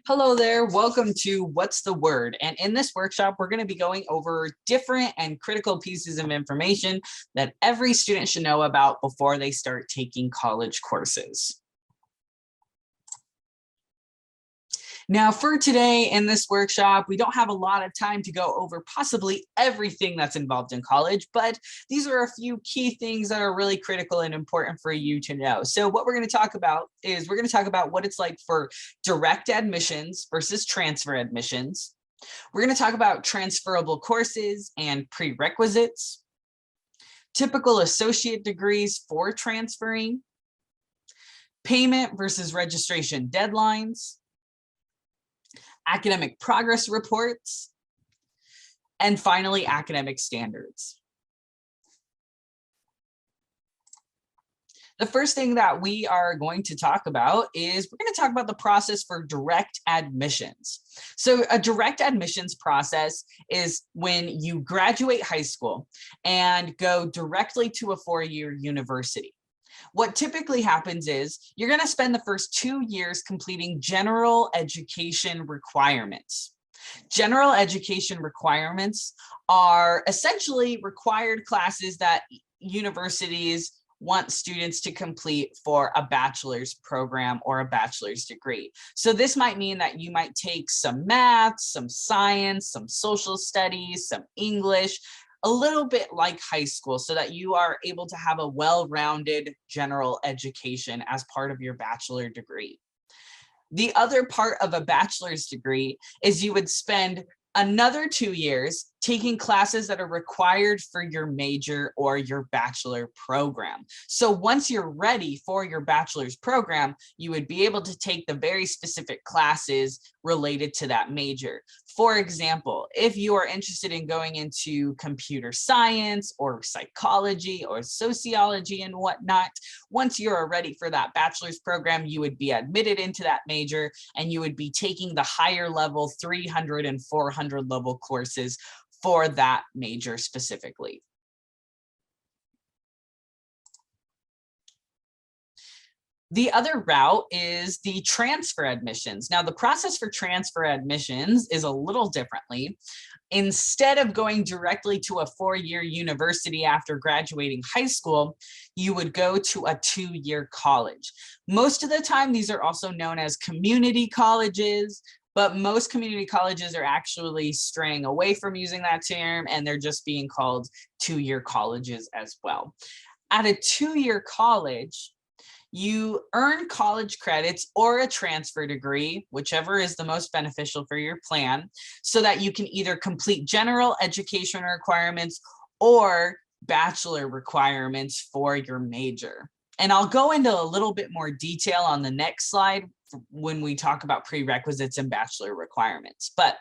Hello there, welcome to What's the Word? And in this workshop, we're going to be going over different and critical pieces of information that every student should know about before they start taking college courses. Now for today in this workshop, we don't have a lot of time to go over possibly everything that's involved in college, but these are a few key things that are really critical and important for you to know. So what we're going to talk about is we're going to talk about what it's like for direct admissions versus transfer admissions. We're going to talk about transferable courses and prerequisites, typical associate degrees for transferring, payment versus registration deadlines, academic progress reports, and finally, academic standards. The first thing that we are going to talk about is we're going to talk about the process for direct admissions. So a direct admissions process is when you graduate high school and go directly to a four-year university. What typically happens is you're going to spend the first 2 years completing general education requirements. General education requirements are essentially required classes that universities want students to complete for a bachelor's program or a bachelor's degree. So this might mean that you might take some math, some science, some social studies, some English, a little bit like high school, so that you are able to have a well-rounded general education as part of your bachelor degree. The other part of a bachelor's degree is you would spend another 2 years taking classes that are required for your major or your bachelor program. So once you're ready for your bachelor's program, you would be able to take the very specific classes related to that major. For example, if you are interested in going into computer science or psychology or sociology and whatnot, once you're ready for that bachelor's program, you would be admitted into that major and you would be taking the higher level 300 and 400 level courses for that major specifically. The other route is the transfer admissions. Now, the process for transfer admissions is a little differently. Instead of going directly to a four-year university after graduating high school, you would go to a 2-year college. Most of the time, these are also known as community colleges, but most community colleges are actually straying away from using that term, and they're just being called 2-year colleges as well. At a 2-year college, you earn college credits or a transfer degree, whichever is the most beneficial for your plan, so that you can either complete general education requirements or bachelor requirements for your major. And I'll go into a little bit more detail on the next slide when we talk about prerequisites and bachelor requirements. But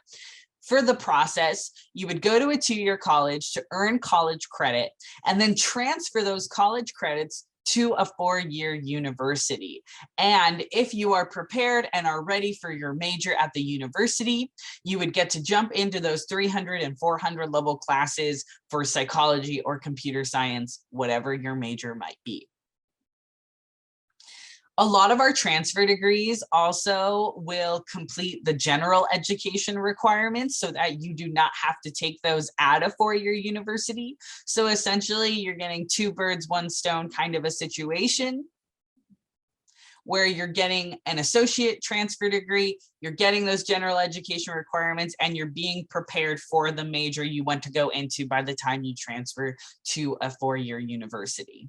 for the process, you would go to a 2-year college to earn college credit and then transfer those college credits to a 4-year university. And if you are prepared and are ready for your major at the university, you would get to jump into those 300 and 400 level classes for psychology or computer science, whatever your major might be. A lot of our transfer degrees also will complete the general education requirements so that you do not have to take those at a 4-year university. So essentially, you're getting 2 birds, 1 stone kind of a situation where you're getting an associate transfer degree, you're getting those general education requirements, and you're being prepared for the major you want to go into by the time you transfer to a 4-year university.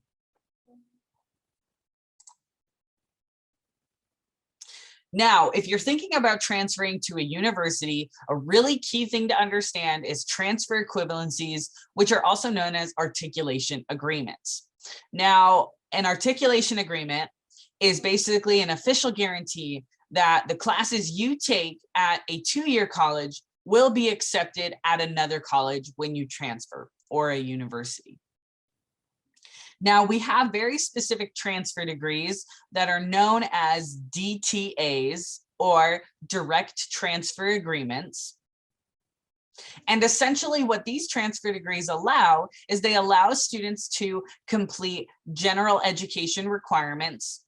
Now, if you're thinking about transferring to a university, a really key thing to understand is transfer equivalencies, which are also known as articulation agreements. Now, an articulation agreement is basically an official guarantee that the classes you take at a 2-year college will be accepted at another college when you transfer, or a university. Now, we have very specific transfer degrees that are known as DTAs, or direct transfer agreements. And essentially what these transfer degrees allow is they allow students to complete general education requirements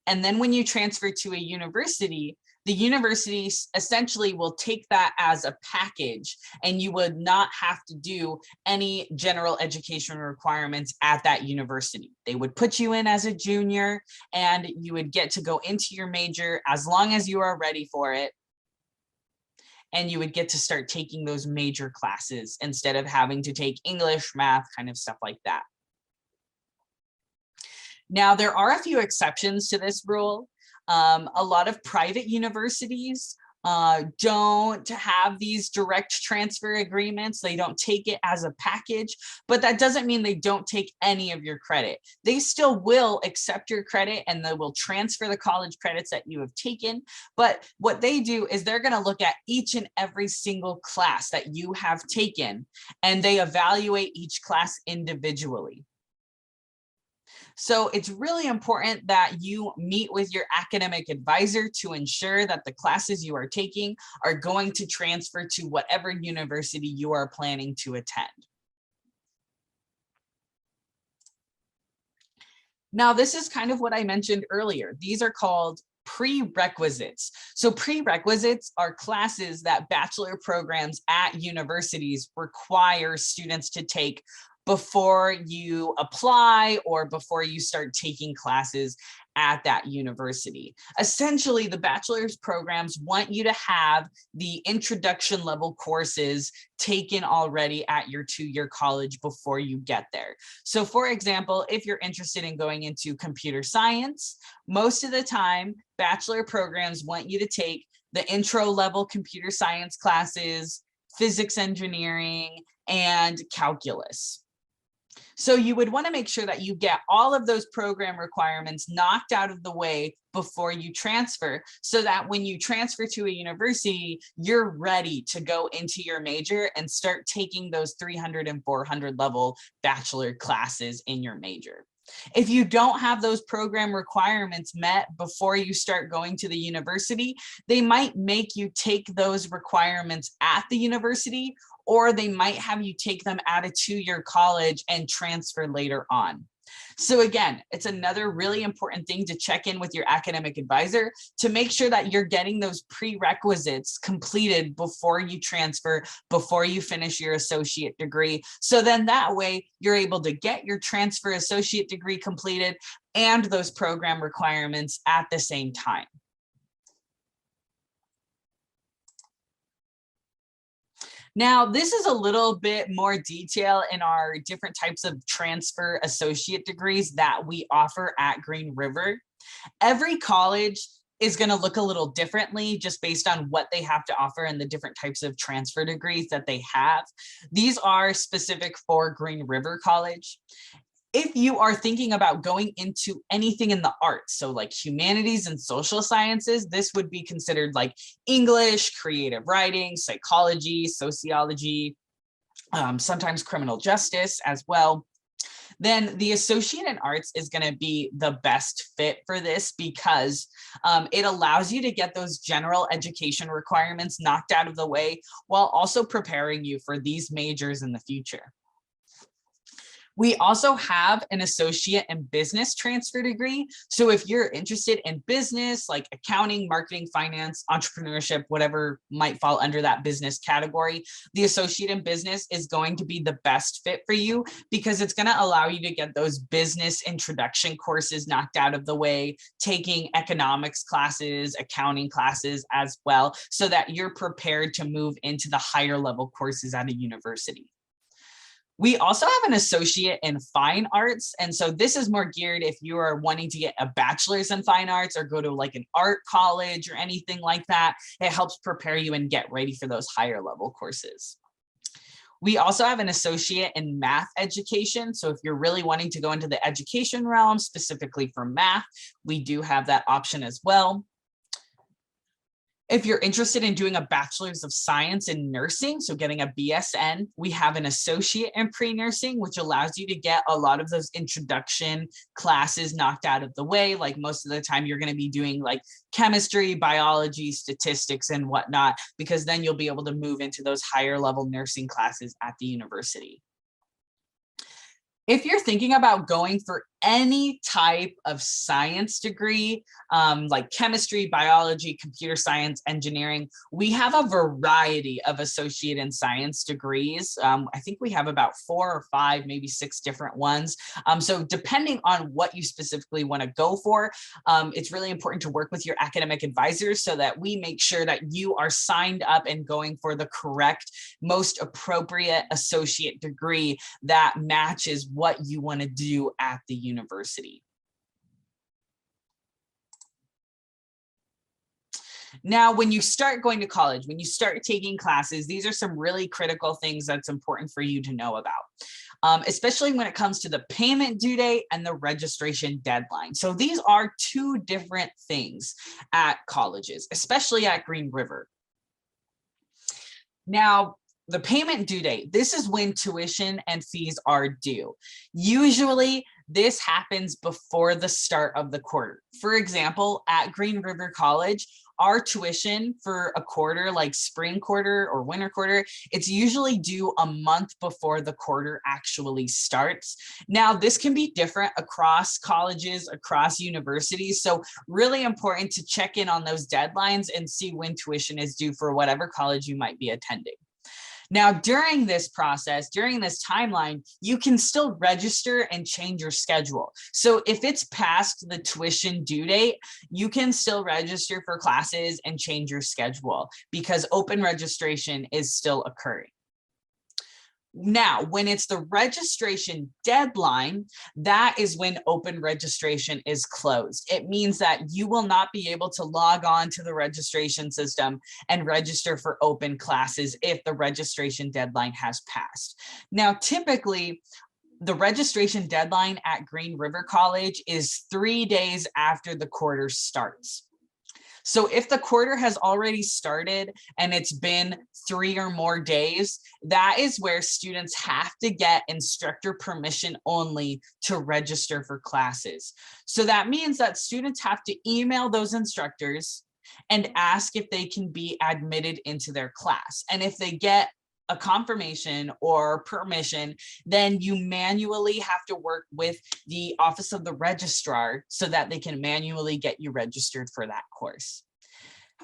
And then when you transfer to a university, the university essentially will take that as a package, and you would not have to do any general education requirements at that university. They would put you in as a junior, and you would get to go into your major as long as you are ready for it. And you would get to start taking those major classes instead of having to take English, math, kind of stuff like that. Now, there are a few exceptions to this rule. A lot of private universities don't have these direct transfer agreements. They don't take it as a package, but that doesn't mean they don't take any of your credit. They still will accept your credit, and they will transfer the college credits that you have taken. But what they do is they're going to look at each and every single class that you have taken, and they evaluate each class individually. So it's really important that you meet with your academic advisor to ensure that the classes you are taking are going to transfer to whatever university you are planning to attend. Now, this is kind of what I mentioned earlier. These are called prerequisites. So prerequisites are classes that bachelor programs at universities require students to take before you apply or before you start taking classes at that university. Essentially, the bachelor's programs want you to have the introduction level courses taken already at your two-year college before you get there. So for example, if you're interested in going into computer science, most of the time, bachelor programs want you to take the intro level computer science classes, physics engineering, and calculus. So you would want to make sure that you get all of those program requirements knocked out of the way before you transfer, so that when you transfer to a university, you're ready to go into your major and start taking those 300 and 400 level bachelor classes in your major. If you don't have those program requirements met before you start going to the university, they might make you take those requirements at the university, or they might have you take them at a two-year college and transfer later on. So again, it's another really important thing to check in with your academic advisor to make sure that you're getting those prerequisites completed before you transfer, before you finish your associate degree. So then that way you're able to get your transfer associate degree completed and those program requirements at the same time. Now, this is a little bit more detail in our different types of transfer associate degrees that we offer at Green River. Every college is going to look a little differently just based on what they have to offer and the different types of transfer degrees that they have. These are specific for Green River College. If you are thinking about going into anything in the arts, so like humanities and social sciences, this would be considered like English, creative writing, psychology, sociology, sometimes criminal justice as well. Then the associate in arts is going to be the best fit for this because it allows you to get those general education requirements knocked out of the way while also preparing you for these majors in the future. We also have an associate in business transfer degree. So if you're interested in business, like accounting, marketing, finance, entrepreneurship, whatever might fall under that business category, the associate in business is going to be the best fit for you because it's going to allow you to get those business introduction courses knocked out of the way, taking economics classes, accounting classes as well, so that you're prepared to move into the higher level courses at a university. We also have an associate in fine arts. And so this is more geared if you are wanting to get a bachelor's in fine arts or go to like an art college or anything like that. It helps prepare you and get ready for those higher level courses. We also have an associate in math education. So if you're really wanting to go into the education realm, specifically for math, we do have that option as well. If you're interested in doing a bachelor's of science in nursing, so getting a BSN, we have an associate in pre-nursing, which allows you to get a lot of those introduction classes knocked out of the way. Like most of the time you're going to be doing like chemistry, biology, statistics, and whatnot, because then you'll be able to move into those higher level nursing classes at the university. If you're thinking about going for any type of science degree, like chemistry, biology, computer science, engineering. We have a variety of associate in science degrees. I think we have about 4 or 5, maybe 6 different ones. So depending on what you specifically want to go for, it's really important to work with your academic advisors so that we make sure that you are signed up and going for the correct, most appropriate associate degree that matches what you want to do at the university. Now, when you start going to college, when you start taking classes, these are some really critical things that's important for you to know about, especially when it comes to the payment due date and the registration deadline. So these are 2 different things at colleges, especially at Green River. Now, the payment due date, this is when tuition and fees are due. Usually, this happens before the start of the quarter. For example, at Green River College, our tuition for a quarter, like spring quarter or winter quarter, it's usually due a month before the quarter actually starts. Now, this can be different across colleges, across universities. So really important to check in on those deadlines and see when tuition is due for whatever college you might be attending. Now, during this process, during this timeline, you can still register and change your schedule. So if it's past the tuition due date, you can still register for classes and change your schedule because open registration is still occurring. Now, when it's the registration deadline, that is when open registration is closed. It means that you will not be able to log on to the registration system and register for open classes if the registration deadline has passed. Now, typically, the registration deadline at Green River College is 3 days after the quarter starts. So if the quarter has already started and it's been 3 or more days, that is where students have to get instructor permission only to register for classes. So that means that students have to email those instructors and ask if they can be admitted into their class. And if they get a confirmation or permission, then you manually have to work with the Office of the Registrar so that they can manually get you registered for that course.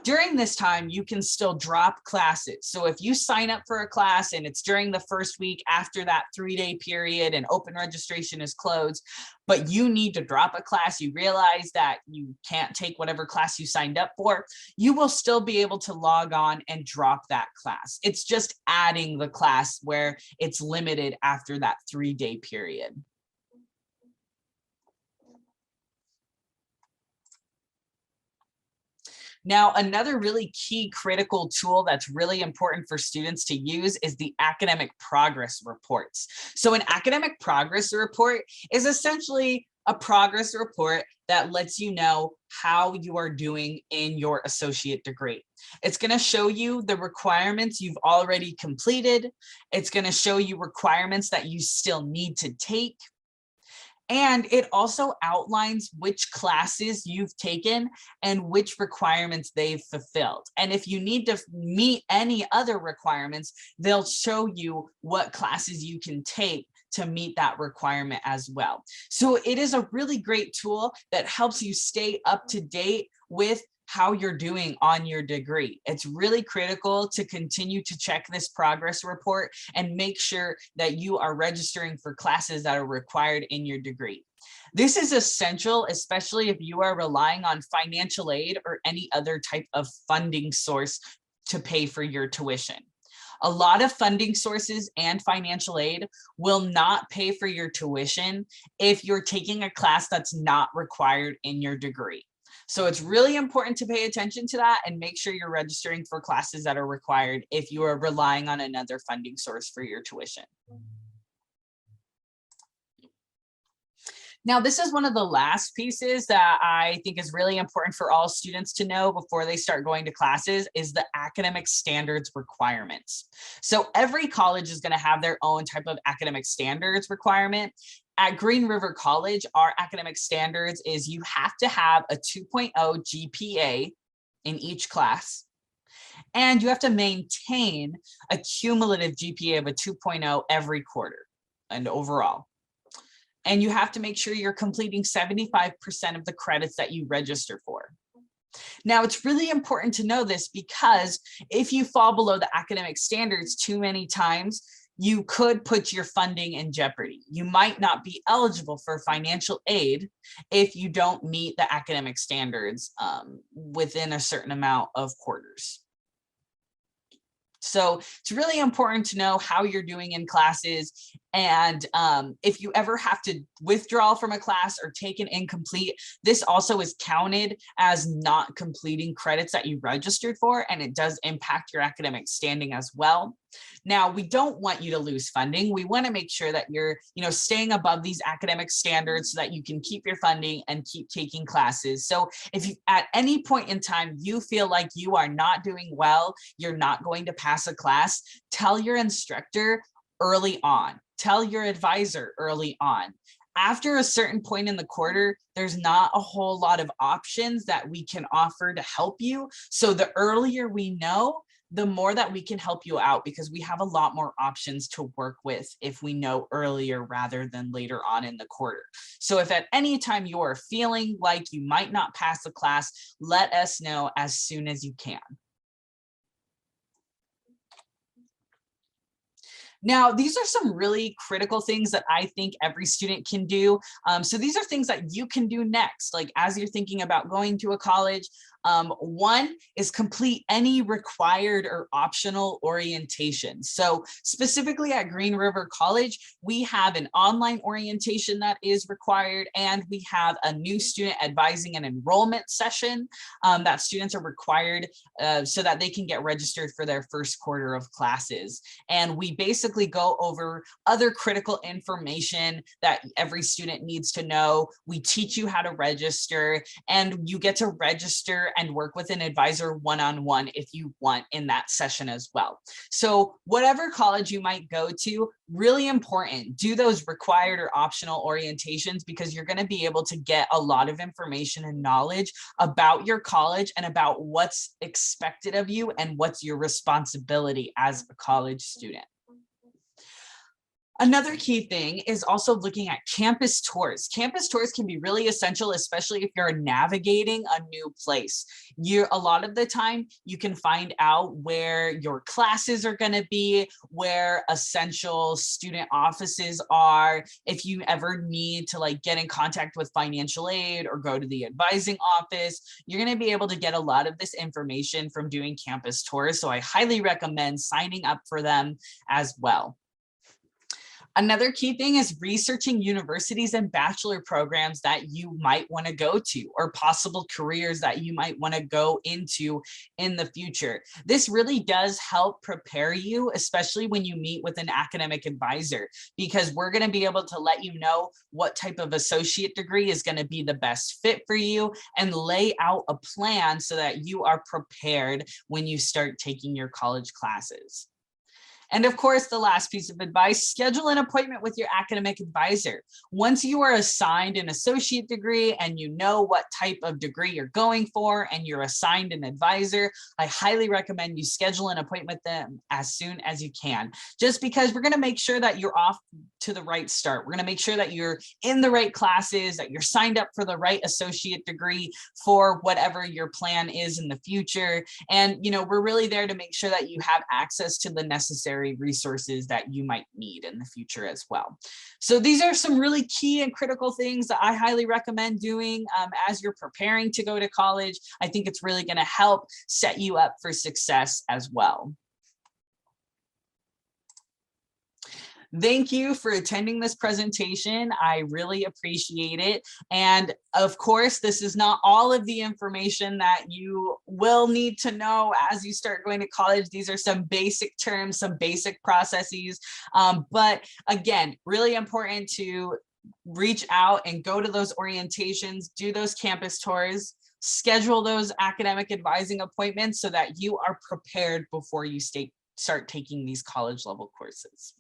During this time, you can still drop classes. So if you sign up for a class and it's during the first week after that 3-day period and open registration is closed, but you need to drop a class, you realize that you can't take whatever class you signed up for, you will still be able to log on and drop that class. It's just adding the class where it's limited after that 3-day period. Now, another really key critical tool that's really important for students to use is the academic progress reports. So an academic progress report is essentially a progress report that lets you know how you are doing in your associate degree. It's going to show you the requirements you've already completed. It's going to show you requirements that you still need to take. And it also outlines which classes you've taken and which requirements they've fulfilled. And if you need to meet any other requirements, they'll show you what classes you can take to meet that requirement as well. So it is a really great tool that helps you stay up to date with how you're doing on your degree. It's really critical to continue to check this progress report and make sure that you are registering for classes that are required in your degree. This is essential, especially if you are relying on financial aid or any other type of funding source to pay for your tuition. A lot of funding sources and financial aid will not pay for your tuition if you're taking a class that's not required in your degree. So it's really important to pay attention to that and make sure you're registering for classes that are required if you are relying on another funding source for your tuition. Now, this is one of the last pieces that I think is really important for all students to know before they start going to classes is the academic standards requirements. So every college is going to have their own type of academic standards requirement. At Green River College, our academic standards is you have to have a 2.0 GPA in each class, and you have to maintain a cumulative GPA of a 2.0 every quarter and overall. And you have to make sure you're completing 75% of the credits that you register for. Now, it's really important to know this because if you fall below the academic standards too many times, you could put your funding in jeopardy. You might not be eligible for financial aid if you don't meet the academic standards within a certain amount of quarters. So it's really important to know how you're doing in classes. And if you ever have to withdraw from a class or take an incomplete, this also is counted as not completing credits that you registered for, and it does impact your academic standing as well. Now, we don't want you to lose funding. We want to make sure that you're, staying above these academic standards so that you can keep your funding and keep taking classes. So if you, at any point in time, you feel like you are not doing well, you're not going to pass a class, tell your instructor early on. Tell your advisor early on. After a certain point in the quarter, there's not a whole lot of options that we can offer to help you. So the earlier we know, the more that we can help you out, because we have a lot more options to work with if we know earlier rather than later on in the quarter. So if at any time you are feeling like you might not pass the class, let us know as soon as you can. Now, these are some really critical things that I think every student can do. So these are things that you can do next, like as you're thinking about going to a college. One is complete any required or optional orientation. So specifically at Green River College, we have an online orientation that is required, and we have a new student advising and enrollment session that students are required so that they can get registered for their first quarter of classes. And we basically go over other critical information that every student needs to know. We teach you how to register, and you get to register and work with an advisor one-on-one if you want in that session as well. So whatever college you might go to, really important, do those required or optional orientations, because you're going to be able to get a lot of information and knowledge about your college and about what's expected of you and what's your responsibility as a college student. Another key thing is also looking at campus tours. Campus tours can be really essential, especially if you're navigating a new place. A lot of the time, you can find out where your classes are going to be, where essential student offices are. If you ever need to get in contact with financial aid or go to the advising office, you're going to be able to get a lot of this information from doing campus tours. So I highly recommend signing up for them as well. Another key thing is researching universities and bachelor programs that you might want to go to, or possible careers that you might want to go into in the future. This really does help prepare you, especially when you meet with an academic advisor, because we're going to be able to let you know what type of associate degree is going to be the best fit for you and lay out a plan so that you are prepared when you start taking your college classes. And of course, the last piece of advice, schedule an appointment with your academic advisor. Once you are assigned an associate degree and you know what type of degree you're going for and you're assigned an advisor, I highly recommend you schedule an appointment with them as soon as you can, just because we're going to make sure that you're off to the right start. We're going to make sure that you're in the right classes, that you're signed up for the right associate degree for whatever your plan is in the future. And, we're really there to make sure that you have access to the necessary resources that you might need in the future as well. So these are some really key and critical things that I highly recommend doing as you're preparing to go to college. I think it's really going to help set you up for success as well. Thank you for attending this presentation. I really appreciate it. And of course, this is not all of the information that you will need to know as you start going to college. These are some basic terms, some basic processes. But again, really important to reach out and go to those orientations, do those campus tours, schedule those academic advising appointments so that you are prepared before you start taking these college level courses.